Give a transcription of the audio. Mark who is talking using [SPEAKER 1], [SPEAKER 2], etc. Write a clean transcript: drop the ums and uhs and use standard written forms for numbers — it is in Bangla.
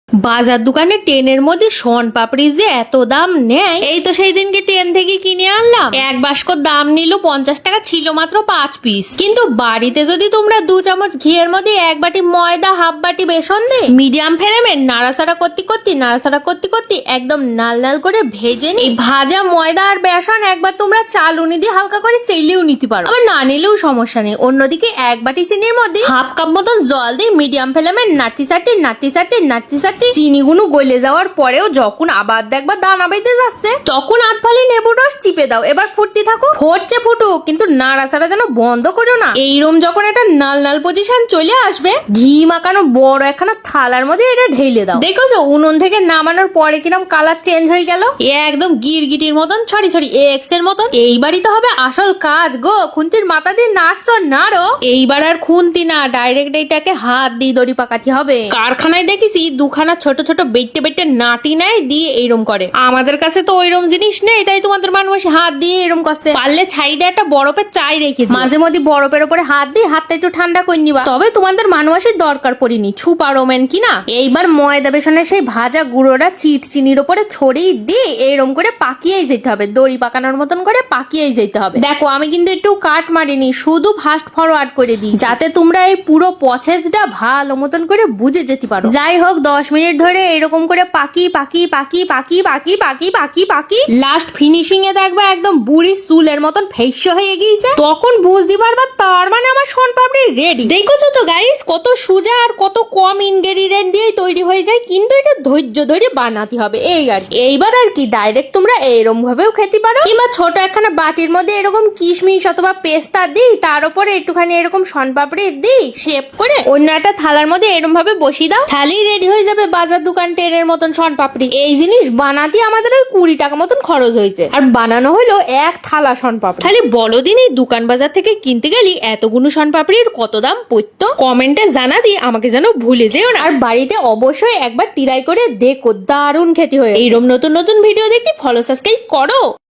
[SPEAKER 1] বাজার দোকানে ট্রেনের মধ্যে শন পাপড়ি যে এত দাম নেয়, এই তো সেই দিনকে ট্রেন থেকে কিনে আনলাম। এক বাস্ক দাম নিল 50 টাকা, ছিল মাত্র 5 পিস। কিন্তু বাড়িতে যদি তোমরা 2 চামচ ঘিয়ের মধ্যে 1 বাটি ময়দা, হাফ বাটি বেসন দিয়ে মিডিয়াম ফ্লেমে নাড়াচাড়া করতে একদম লাল লাল করে ভেজে নি। ভাজা ময়দা আর বেসন একবার তোমরা চালুনি দিয়ে হালকা করে সেলিও নিতে পারো, আবার না নিলেও সমস্যা নেই। অন্যদিকে 1 বাটি চিনির মধ্যে হাফ কাপ মতন জল দিয়ে মিডিয়াম ফ্লেমে নাড়তে সারতে চিনিগুলো গলে যাওয়ার পরেও যখন আবার দেখবা দানা বেঁধে যাচ্ছে, তখন আধ ফালি লেবুর রস চিপে দাও। এবার ফুটতে থাকো, ফুটুক, কিন্তু নাড়াচাড়া যেন বন্ধ করো না। এইরকম যখন একটা নাল নাল পজিশন চলে আসবে, ঘি মাখানো বড় একখানা থালার মধ্যে এটা ঢেলে দাও। দেখেছো উনুন থেকে নামানোর পরে কিরম কালার চেঞ্জ হয়ে গেল, একদম গিরগিটির মতন ছড়ি এক্স এর মতন। এইবারই তো হবে আসল কাজ গো, খুন্তির মাথা দিয়ে নাড়ো। এইবার আর খুন্তি না, ডাইরেক্ট এইটাকে হাত দিয়ে দড়ি পাকাতে হবে। কারখানায় দেখেছি দুখানা ছোট ছোট বেটে নাটি নেয় দিয়ে এইরম করে। আমাদের কাছে তো ওইরম জিনিস নেই, তাই তোমাদের মানুষ হাত দিয়ে এরম করছে। পারলে সাইডে একটা বরফের চাই রেখে মাঝে মধ্যে বরফের উপরে হাত দিয়ে হাতটা একটু ঠান্ডা করে নিবা। তবে তোমাদের মানুষের দরকার পড়িনি, ছুপা রোমেন কিনা। এইবার ময়দা বেসনের সেই ভাজা গুঁড়োটা চিনির উপরে ছড়িয়ে দিয়ে এরম করে পাকিয়েই যেতে হবে, দড়ি পাকানোর মতন করে পাকিয়েই যেতে হবে। দেখো আমি কিন্তু একটু কাট মারিনি, শুধু ফাস্ট ফরওয়ার্ড করে দিই, যাতে তোমরা এই পুরো প্রসেসটা ভালো মতন করে বুঝে যেতে পারো। যাই হোক 10 মিনিট ধরে এরকম করে পাকি লাস্ট ফিনিশিং এ দেখবা একদম বুড়ি চুলের মতন ফেস হয়ে গিয়েছে। তখন বুঝতে পারবা তার মানে আমার শনপাপড়ি রেডি। দেখছো তো গাইস, কত সোজা আর কত কম ইনগ্রেডিয়েন্ট দিয়ে তৈরি হয়ে যায়, কিন্তু এটা ধৈর্য ধরে বানাতে হবে। এইবার আর কি ডাইরেক্ট তোমরা এরকম ভাবেও খেতে পারো, কিংবা ছোট একখানা বাটির মধ্যে এরকম কিশমিশ অথবা পেস্তা দিই, তার উপরে একটুখানি এরকম শনপাপড়ি দিই শেপ করে অন্য একটা থালার মধ্যে এরকম ভাবে বসিয়ে দাও, থালি রেডি হয়ে যাবে বাজার দোকান ট্রেনের মতন শনপাপড়ি। এই জিনিস বানাতে আমাদের ওই 20 টাকা মতন খরচ হয়েছে, আর বানানো হলো 1 থালা শনপাপড়ি। খালি বলো দিন, এই দোকান বাজার থেকে কিনতে গেলি এতগুলো শনপাপড়ির কত দাম পড়তো? কমেন্টে জানা দিয়ে আমাকে যেন ভুলে যেও না। আর বাড়িতে অবশ্যই একবার ট্রাই করে দেখো, দারুণ খেতে হয়। এইরকম নতুন ভিডিও দেখতে ফলো সাবস্ক্রাইব করো।